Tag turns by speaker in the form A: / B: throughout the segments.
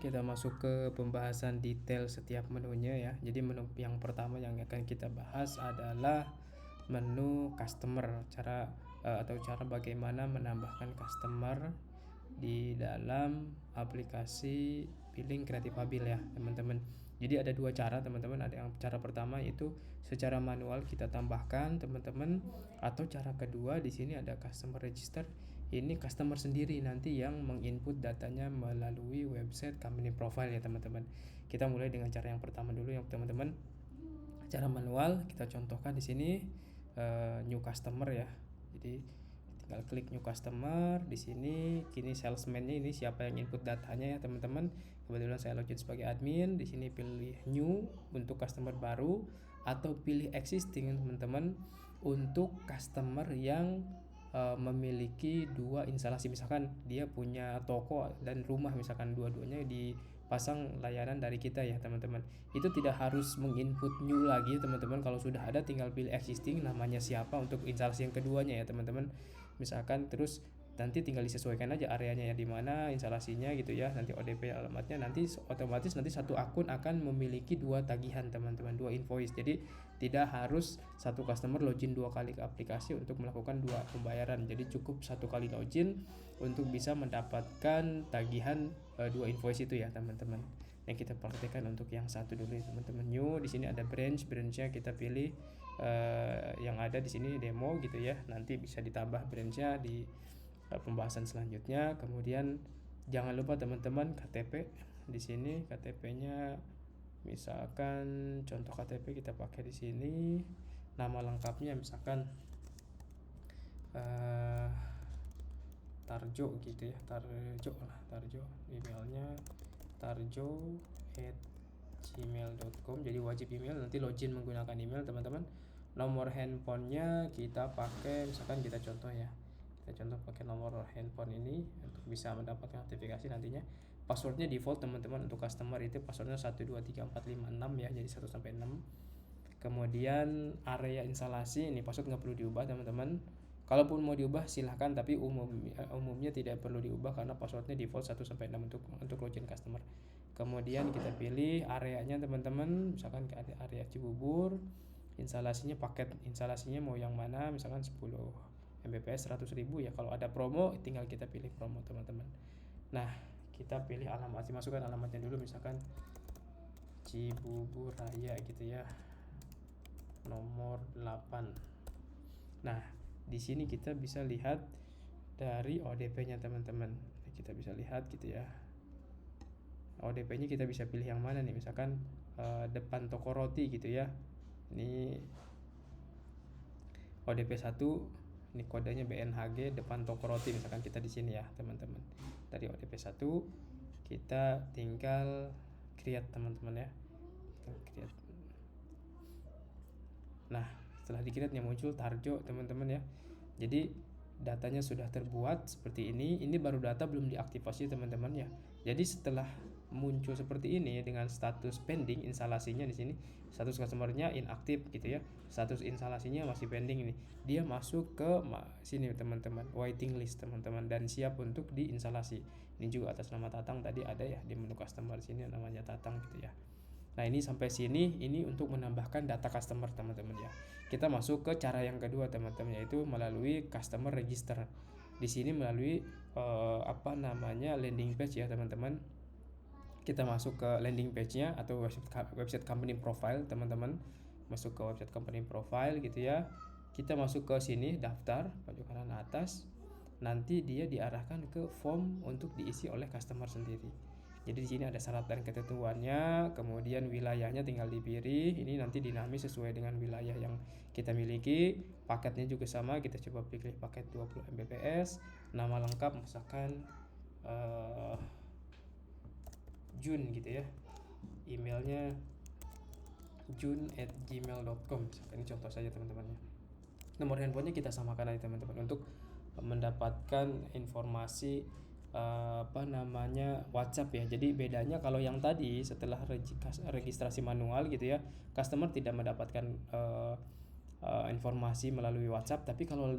A: kita masuk ke pembahasan detail setiap menunya ya. Jadi menu yang pertama yang akan kita bahas adalah menu customer, cara bagaimana menambahkan customer di dalam aplikasi billing Kreatif Abil ya teman-teman. Jadi ada dua cara teman-teman. Ada yang cara pertama yaitu secara manual kita tambahkan teman-teman, atau cara kedua di sini ada customer register. Ini customer sendiri nanti yang menginput datanya melalui website company profile ya teman-teman. Kita mulai dengan cara yang pertama dulu ya teman-teman. Cara manual kita contohkan di sini new customer ya. Jadi tinggal klik new customer. Di sini kini salesman-nya ini siapa yang input datanya ya teman-teman. Kebetulan saya login sebagai admin. Di sini pilih new untuk customer baru, atau pilih existing teman-teman untuk customer yang memiliki dua instalasi. Misalkan dia punya toko dan rumah, misalkan dua-duanya dipasang layanan dari kita ya teman-teman. Itu tidak harus menginput new lagi teman-teman. Kalau sudah ada tinggal pilih existing namanya siapa untuk instalasi yang keduanya ya teman-teman. Misalkan terus nanti tinggal disesuaikan aja areanya ya di mana instalasinya gitu ya. Nanti ODP alamatnya, nanti otomatis nanti satu akun akan memiliki dua tagihan teman-teman, dua invoice. Jadi tidak harus satu customer login dua kali ke aplikasi untuk melakukan dua pembayaran. Jadi cukup satu kali login untuk bisa mendapatkan tagihan dua invoice itu ya teman-teman. Yang kita praktekkan untuk yang satu dulu ya teman-teman. New di sini ada branchnya kita pilih yang ada di sini demo gitu ya. Nanti bisa ditambah branchnya di pembahasan selanjutnya. Kemudian jangan lupa teman-teman KTP. Di sini KTP-nya misalkan contoh KTP kita pakai di sini. Nama lengkapnya misalkan Tarjo gitu ya. Tarjo. Emailnya tarjo@gmail.com. Jadi wajib email, nanti login menggunakan email teman-teman. Nomor handphonenya kita pakai misalkan kita contoh ya. Kita contoh pakai nomor handphone ini untuk bisa mendapatkan notifikasi nantinya. Passwordnya default teman-teman. Untuk customer itu passwordnya 123456 ya, jadi 1 sampai 6. Kemudian area instalasi ini password nggak perlu diubah teman-teman. Kalaupun mau diubah silahkan, tapi umumnya tidak perlu diubah karena passwordnya default 1 sampai 6 untuk login customer. Kemudian kita pilih areanya teman-teman, misalkan ke area Cibubur. Paket instalasinya mau yang mana, misalkan 10 Mbps 100.000 ya. Kalau ada promo tinggal kita pilih promo teman-teman. Nah, kita pilih alamat, masukkan alamatnya dulu, misalkan Cibubur Raya gitu ya, nomor 8. Nah, di sini kita bisa lihat dari ODP-nya teman-teman. Kita bisa lihat gitu ya. ODP-nya kita bisa pilih yang mana nih, misalkan depan toko roti gitu ya. Ini ODP 1, ini kodenya BNHG depan toko roti, misalkan kita di sini ya teman-teman. Dari ODP 1 kita tinggal create teman-teman ya. Kita create. Nah, setelah di-create muncul Tarjo teman-teman ya. Jadi datanya sudah terbuat seperti ini. Ini baru data belum diaktifasi teman-teman ya. Jadi setelah muncul seperti ini dengan status pending instalasinya di sini, status customernya inaktif gitu ya. Status instalasinya masih pending ini. Dia masuk ke sini teman-teman, waiting list teman-teman, dan siap untuk diinstalasi. Ini juga atas nama Tatang tadi ada ya di menu customer sini namanya Tatang gitu ya. Nah, ini sampai sini ini untuk menambahkan data customer teman-teman ya. Kita masuk ke cara yang kedua teman-teman, yaitu melalui customer register. Di sini melalui landing page ya teman-teman. Kita masuk ke landing page-nya atau website company profile teman-teman. Masuk ke website company profile gitu ya. Kita masuk ke sini daftar pojok kanan atas. Nanti dia diarahkan ke form untuk diisi oleh customer sendiri. Jadi di sini ada syarat dan ketentuannya, kemudian wilayahnya tinggal dipilih. Ini nanti dinamis sesuai dengan wilayah yang kita miliki. Paketnya juga sama, kita coba pilih paket 20 Mbps. Nama lengkap misalkan Jun gitu ya. Emailnya jun@gmail.com. Ini contoh saja teman-teman ya. Nomor handphonenya kita samakan aja teman-teman untuk mendapatkan informasi WhatsApp ya. Jadi bedanya kalau yang tadi setelah registrasi manual gitu ya, customer tidak mendapatkan informasi melalui WhatsApp, tapi kalau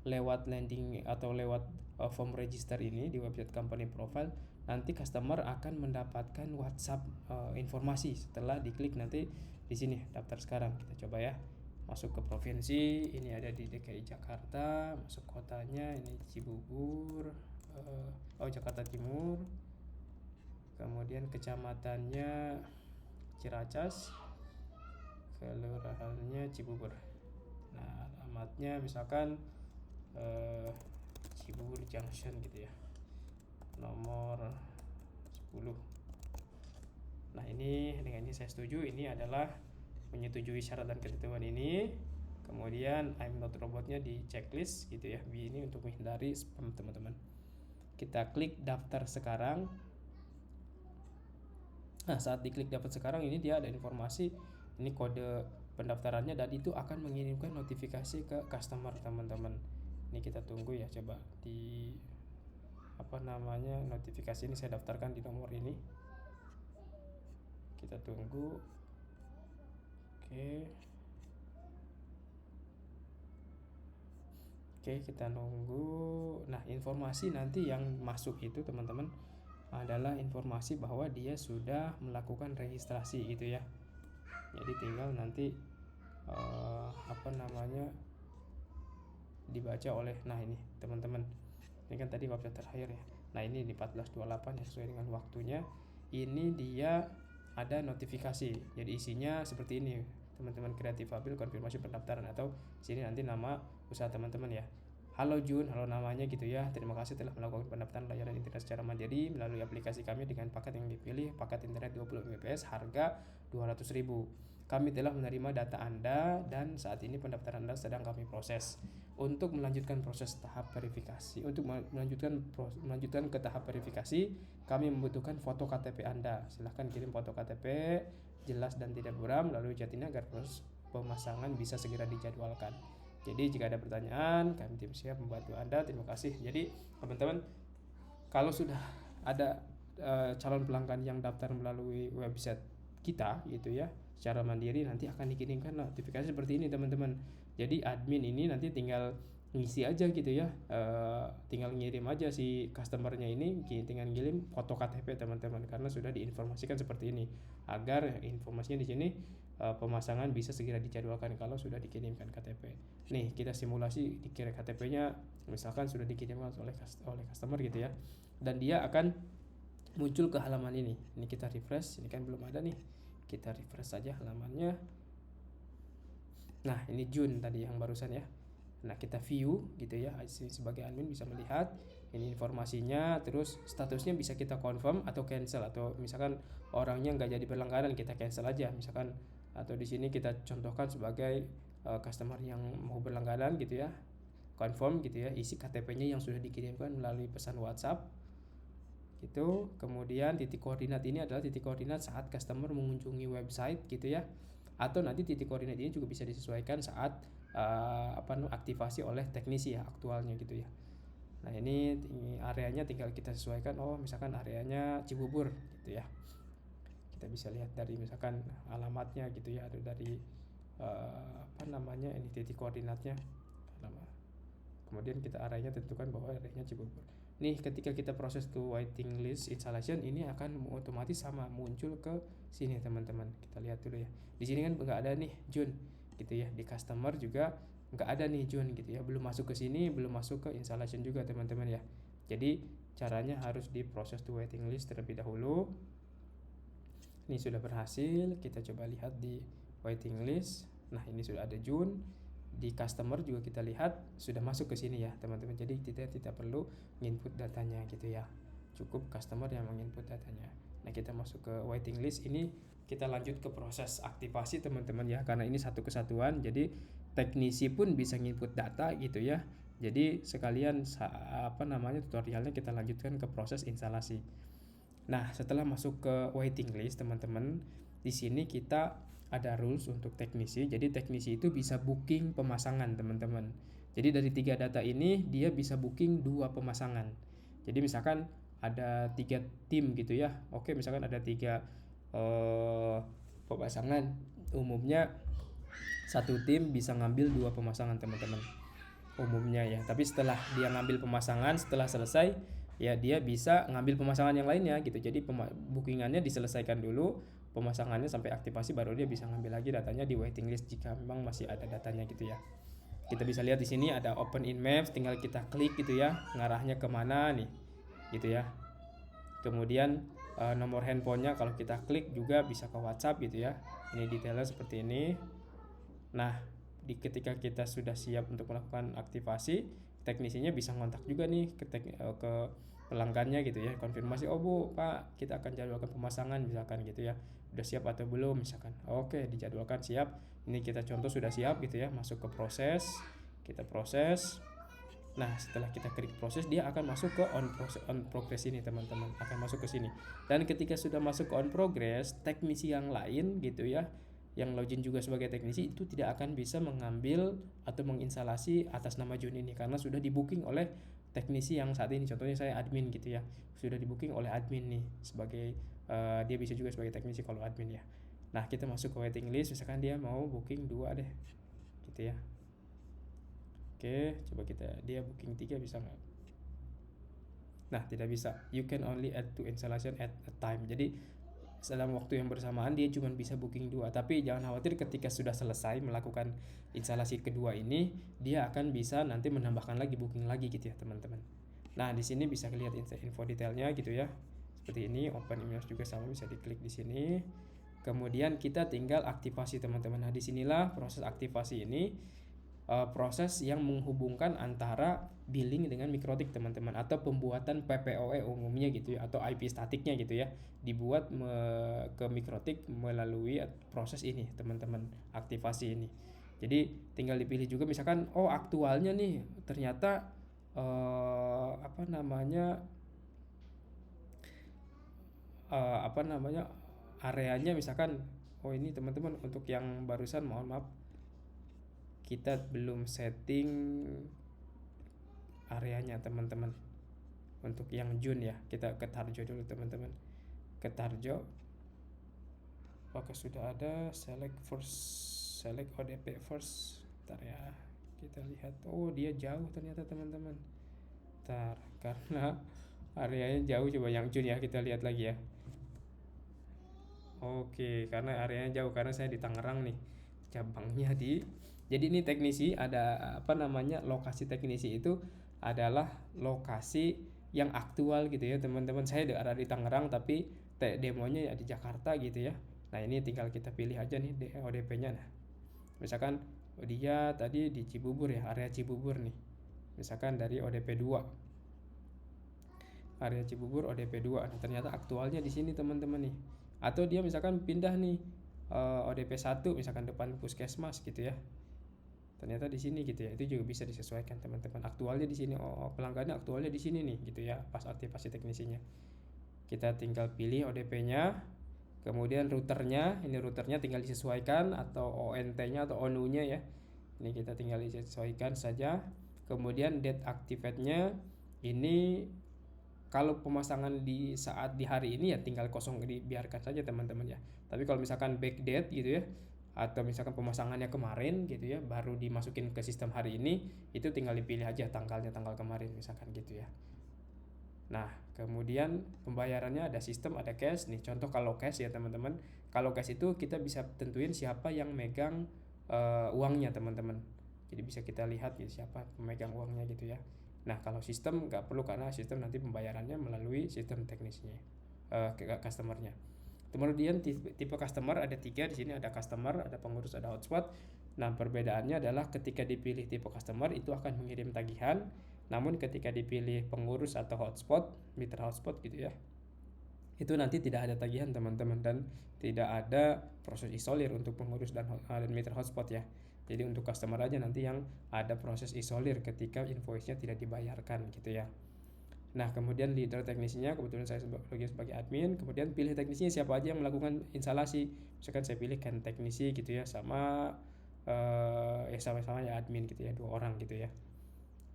A: lewat landing atau lewat form register ini di website company profile, nanti customer akan mendapatkan WhatsApp informasi setelah diklik nanti di sini daftar sekarang. Kita coba ya. Masuk ke provinsi, ini ada di DKI Jakarta, masuk kotanya ini Cibubur, Jakarta Timur. Kemudian kecamatannya Ciracas, kelurahannya Cibubur. Nah, alamatnya misalkan Cibubur Junction gitu ya, nomor 10. Nah, ini dengan ini saya setuju, ini adalah menyetujui syarat dan ketentuan ini. Kemudian I'm not robotnya di checklist gitu ya, ini untuk menghindari spam teman-teman. Kita klik daftar sekarang. Nah, saat diklik daftar sekarang ini dia ada informasi, ini kode pendaftarannya, dan itu akan mengirimkan notifikasi ke customer teman-teman. Ini kita tunggu ya, coba di notifikasi ini saya daftarkan di nomor ini. Kita tunggu. Oke, kita nunggu. Nah, informasi nanti yang masuk itu teman-teman adalah informasi bahwa dia sudah melakukan registrasi gitu ya. Jadi tinggal nanti dibaca oleh, nah ini teman-teman, ini kan tadi website terakhir ya. Nah, ini di 1428 ya, sesuai dengan waktunya. Ini dia ada notifikasi. Jadi isinya seperti ini teman-teman, Kreatif Abil konfirmasi pendaftaran, atau sini nanti nama usaha teman-teman ya. Halo Jun, halo namanya gitu ya. Terima kasih telah melakukan pendaftaran layanan internet secara mandiri melalui aplikasi kami dengan paket yang dipilih, paket internet 20 Mbps, harga 200.000. Kami telah menerima data Anda dan saat ini pendaftaran Anda sedang kami proses. Untuk melanjutkan proses tahap verifikasi, untuk melanjutkan ke tahap verifikasi, kami membutuhkan foto KTP Anda. Silahkan kirim foto KTP jelas dan tidak buram lalu jadinya agar proses pemasangan bisa segera dijadwalkan. Jadi jika ada pertanyaan, kami tim siap membantu Anda. Terima kasih. Jadi teman-teman, kalau sudah ada calon pelanggan yang daftar melalui website kita gitu ya, secara mandiri, nanti akan dikirimkan notifikasi seperti ini teman-teman. Jadi admin ini nanti tinggal ngisi aja gitu ya, tinggal ngirim aja si customernya ini, tinggal ngirim foto KTP teman-teman, karena sudah diinformasikan seperti ini agar informasinya di sini pemasangan bisa segera dijadwalkan kalau sudah dikirimkan KTP. Nih kita simulasi dikirim KTP-nya, misalkan sudah dikirimkan oleh customer gitu ya, dan dia akan muncul ke halaman ini. Ini kita refresh, ini kan belum ada nih, kita refresh saja halamannya. Nah, ini Jun tadi yang barusan ya. Nah, kita view gitu ya, sebagai admin bisa melihat ini informasinya, terus statusnya bisa kita confirm atau cancel, atau misalkan orangnya nggak jadi berlangganan kita cancel aja misalkan, atau di sini kita contohkan sebagai customer yang mau berlangganan gitu ya, confirm gitu ya, isi KTP-nya yang sudah dikirimkan melalui pesan WhatsApp gitu. Kemudian titik koordinat ini adalah titik koordinat saat customer mengunjungi website gitu ya, atau nanti titik koordinat ini juga bisa disesuaikan saat aktivasi oleh teknisi ya, aktualnya gitu ya. Nah, ini areanya tinggal kita sesuaikan, misalkan areanya Cibubur gitu ya. Kita bisa lihat dari misalkan alamatnya gitu ya, ada dari ini titik koordinatnya. Kemudian kita areanya tentukan bahwa areanya Cibubur. Nih, ketika kita proses to waiting list installation, ini akan otomatis sama muncul ke sini teman-teman. Kita lihat dulu ya. Di sini kan nggak ada nih Jun gitu ya, di customer juga nggak ada nih Jun gitu ya, belum masuk ke sini, belum masuk ke installation juga teman-teman ya. Jadi caranya harus di proses to waiting list terlebih dahulu. Ini sudah berhasil, kita coba lihat di waiting list. Nah, ini sudah ada Jun. Di customer juga kita lihat sudah masuk ke sini ya teman-teman. Jadi kita tidak perlu input datanya gitu ya, cukup customer yang menginput datanya. Nah, kita masuk ke waiting list, ini kita lanjut ke proses aktivasi teman-teman ya, karena ini satu kesatuan, jadi teknisi pun bisa nginput data gitu ya. Jadi sekalian tutorialnya kita lanjutkan ke proses instalasi. Nah, setelah masuk ke waiting list teman-teman, di sini kita ada rules untuk teknisi. Jadi teknisi itu bisa booking pemasangan teman-teman. Jadi dari 3 data ini dia bisa booking 2 pemasangan. Jadi misalkan ada 3 tim gitu ya. Oke, misalkan ada 3 pemasangan. Umumnya satu tim bisa ngambil 2 pemasangan teman-teman. Umumnya ya. Tapi setelah dia ngambil pemasangan, setelah selesai ya dia bisa ngambil pemasangan yang lainnya gitu. Jadi bookingannya diselesaikan dulu, pemasangannya sampai aktivasi, baru dia bisa ngambil lagi datanya di waiting list jika memang masih ada datanya gitu ya. Kita bisa lihat di sini ada open in maps, tinggal kita klik gitu ya, ngarahnya kemana nih gitu ya. Kemudian nomor handphonenya kalau kita klik juga bisa ke WhatsApp gitu ya. Ini detailnya seperti ini. Nah, ketika kita sudah siap untuk melakukan aktivasi, teknisinya bisa ngontak juga nih ke pelanggannya gitu ya, konfirmasi, oh bu, pak, kita akan jadwalkan pemasangan misalkan gitu ya, udah siap atau belum misalkan. Oke, dijadwalkan siap. Ini kita contoh sudah siap gitu ya, masuk ke proses, kita proses. Nah, setelah kita klik proses, dia akan masuk ke on progress ini teman-teman, akan masuk ke sini. Dan ketika sudah masuk ke on progress, teknisi yang lain gitu ya, yang login juga sebagai teknisi itu tidak akan bisa mengambil atau menginstalasi atas nama Jun ini karena sudah di booking oleh teknisi yang saat ini. Contohnya saya admin gitu ya, sudah di booking oleh admin nih sebagai dia bisa juga sebagai teknisi kalau admin ya. Nah, kita masuk ke waiting list, misalkan dia mau booking 2 deh gitu ya. Oke, coba dia booking 3 bisa nggak? Nah, tidak bisa. You can only add 2 installation at a time. Jadi dalam waktu yang bersamaan dia cuma bisa booking 2. Tapi jangan khawatir, ketika sudah selesai melakukan instalasi kedua ini, dia akan bisa nanti menambahkan lagi booking lagi gitu ya teman-teman. Nah, di sini bisa lihat info detailnya gitu ya. Seperti ini, open email juga sama, bisa diklik di sini. Kemudian kita tinggal aktivasi teman-teman. Nah, disinilah proses aktivasi ini, proses yang menghubungkan antara billing dengan mikrotik teman-teman, atau pembuatan PPOE umumnya gitu ya, atau IP statiknya gitu ya, dibuat ke mikrotik melalui proses ini teman-teman, aktivasi ini. Jadi tinggal dipilih juga, misalkan oh aktualnya nih ternyata apa namanya areanya misalkan, oh ini teman-teman untuk yang barusan mohon maaf kita belum setting areanya teman-teman. Untuk yang Jun ya, kita ke Tarjo dulu teman-teman, ke Tarjo. Apakah sudah ada select ODP first? Bentar ya, kita lihat. Oh dia jauh ternyata teman-teman. Bentar, karena areanya jauh. Coba yang Jun ya, kita lihat lagi ya. Oke, karena areanya jauh, karena saya di Tangerang nih cabangnya jadi ini teknisi ada lokasi teknisi itu adalah lokasi yang aktual gitu ya teman-teman. Saya ada di Tangerang tapi demonya ya di Jakarta gitu ya. Nah, ini tinggal kita pilih aja nih ODP-nya. Nah, misalkan dia tadi di Cibubur ya, area Cibubur nih. Misalkan dari ODP 2. Area Cibubur ODP 2. Nah, ternyata aktualnya di sini teman-teman nih. Atau dia misalkan pindah nih ODP 1 misalkan depan puskesmas gitu ya. Ternyata di sini gitu ya. Itu juga bisa disesuaikan teman-teman. Aktualnya di sini, pelanggannya aktualnya di sini nih gitu ya, pas aktivasi teknisinya. Kita tinggal pilih ODP-nya, kemudian routernya, ini routernya tinggal disesuaikan atau ONT-nya atau ONU-nya ya. Ini kita tinggal disesuaikan saja. Kemudian date activate-nya ini kalau pemasangan di hari ini ya tinggal kosong, dibiarkan saja teman-teman ya. Tapi kalau misalkan backdate gitu ya, atau misalkan pemasangannya kemarin gitu ya, baru dimasukin ke sistem hari ini, itu tinggal dipilih aja tanggal kemarin misalkan gitu ya. Nah, kemudian pembayarannya ada sistem, ada cash nih. Contoh kalau cash ya teman-teman, kalau cash itu kita bisa tentuin siapa yang megang uangnya teman-teman. Jadi bisa kita lihat gitu siapa pemegang uangnya gitu ya. Nah, kalau sistem nggak perlu karena sistem nanti pembayarannya melalui sistem teknisnya, ke customernya. Kemudian tipe customer ada 3 di sini, ada customer, ada pengurus, ada hotspot. Nah, perbedaannya adalah ketika dipilih tipe customer itu akan mengirim tagihan, namun ketika dipilih pengurus atau hotspot, mitra hotspot gitu ya, itu nanti tidak ada tagihan teman-teman, dan tidak ada proses isolir untuk pengurus dan mitra hotspot ya. Jadi untuk customer aja nanti yang ada proses isolir ketika invoice-nya tidak dibayarkan gitu ya. Nah, kemudian leader teknisinya, kebetulan saya sebagai admin, kemudian pilih teknisinya siapa aja yang melakukan instalasi. Misalkan saya pilih kan teknisi gitu ya, sama sama-sama ya admin gitu ya, 2 orang gitu ya.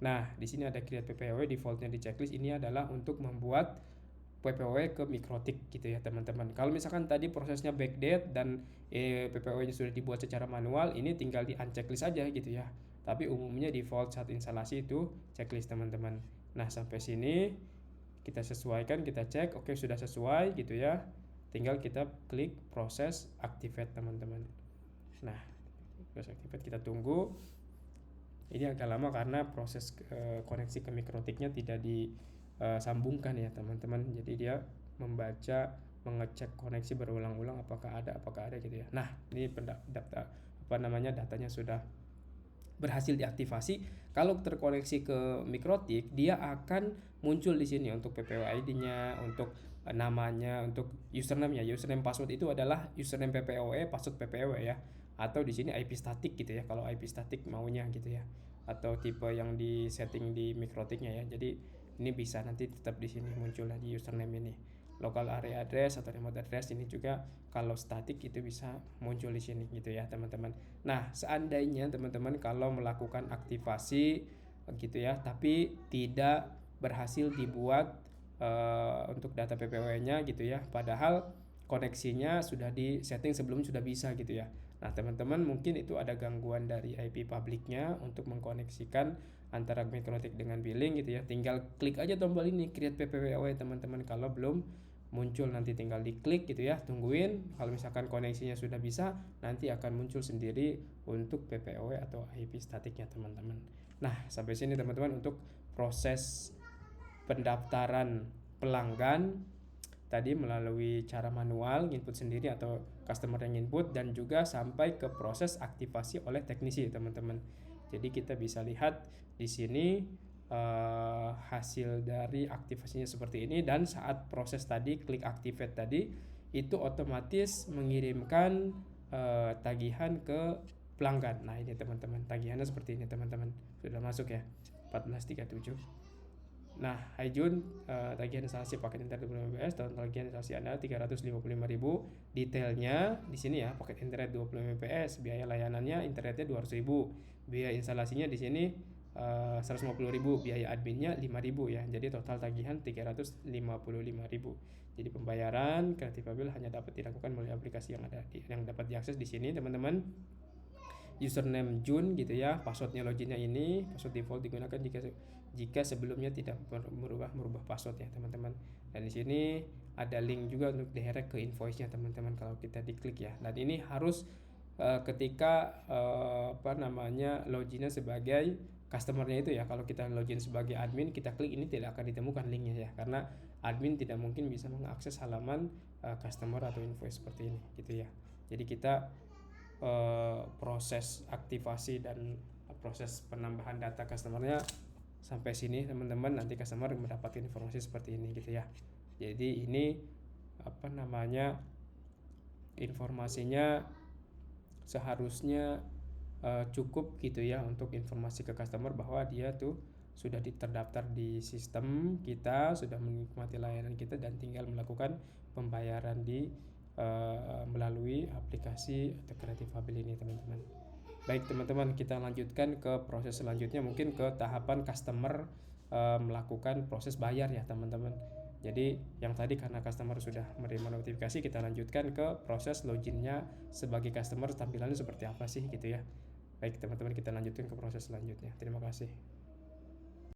A: Nah, di sini ada create PPW, defaultnya di checklist ini adalah untuk membuat PPW ke mikrotik gitu ya teman-teman. Kalau misalkan tadi prosesnya backdate dan PPW-nya sudah dibuat secara manual, ini tinggal di unchecklist aja gitu ya. Tapi umumnya default saat instalasi itu checklist teman-teman. Nah, sampai sini kita sesuaikan, kita cek, oke sudah sesuai gitu ya, tinggal kita klik proses activate teman-teman. Nah proses activate kita tunggu. Ini agak lama karena proses koneksi ke mikrotiknya tidak disambungkan ya teman-teman, jadi dia membaca, mengecek koneksi berulang-ulang apakah ada gitu ya. Nah ini datanya sudah berhasil diaktifasi. Kalau terkoneksi ke mikrotik, dia akan muncul di sini untuk PPW ID-nya, untuk namanya, untuk username-nya. Username password itu adalah username PPWE, password PPW ya. Atau di sini IP static gitu ya, kalau IP static maunya gitu ya. Atau tipe yang di setting di mikrotiknya ya. Jadi ini bisa nanti tetap di sini muncul di username ini. Local area address atau remote address ini juga kalau static itu bisa muncul di sini gitu ya teman-teman. Nah seandainya teman-teman kalau melakukan aktivasi gitu ya, tapi tidak berhasil dibuat untuk data PPW-nya gitu ya, padahal koneksinya sudah di setting sebelum sudah bisa gitu ya. Nah teman-teman mungkin itu ada gangguan dari IP publiknya untuk mengkoneksikan antara mikrotik dengan billing gitu ya. Tinggal klik aja tombol ini create PPWA teman-teman. Kalau belum muncul nanti tinggal diklik gitu ya, tungguin. Kalau misalkan koneksinya sudah bisa, nanti akan muncul sendiri untuk PPW atau IP statiknya teman-teman. Nah sampai sini teman-teman untuk proses pendaftaran pelanggan tadi melalui cara manual input sendiri atau customer yang input, dan juga sampai ke proses aktivasi oleh teknisi teman-teman. Jadi kita bisa lihat di sini hasil dari aktivasinya seperti ini, dan saat proses tadi klik activate tadi itu otomatis mengirimkan tagihan ke pelanggan. Nah ini teman-teman, tagihannya seperti ini teman-teman, sudah masuk ya 1437. Nah Hai Jun, tagihan instalasi paket internet 20 Mbps dan tagihan instalasi Anda 355.000. Detailnya di sini ya, paket internet 20 Mbps, biaya layanannya internetnya 200.000, biaya instalasinya di sini 150.000, biaya adminnya 5.000 ya. Jadi total tagihan 355.000. Jadi pembayaran Kreatif Abil hanya dapat dilakukan melalui aplikasi yang dapat diakses di sini teman-teman. Username Jun gitu ya, passwordnya loginnya ini, password default digunakan jika sebelumnya tidak merubah password ya teman-teman. Dan di sini ada link juga untuk direct ke invoice-nya teman-teman kalau kita diklik ya. Dan ini harus ketika loginnya sebagai customernya itu ya. Kalau kita login sebagai admin, kita klik ini tidak akan ditemukan linknya ya, karena admin tidak mungkin bisa mengakses halaman customer atau invoice seperti ini gitu ya. Jadi kita proses aktivasi dan proses penambahan data customernya sampai sini teman-teman. Nanti customer mendapatkan informasi seperti ini gitu ya. Jadi ini informasinya seharusnya cukup gitu ya untuk informasi ke customer bahwa dia tuh sudah terdaftar di sistem kita, sudah menikmati layanan kita, dan tinggal melakukan pembayaran melalui aplikasi atau Kreatif Abil ini teman-teman. Baik teman-teman, kita lanjutkan ke proses selanjutnya, mungkin ke tahapan customer melakukan proses bayar ya teman-teman. Jadi yang tadi karena customer sudah menerima notifikasi, kita lanjutkan ke proses loginnya sebagai customer, tampilannya seperti apa sih gitu ya. Baik teman-teman, kita lanjutkan ke proses selanjutnya. Terima kasih.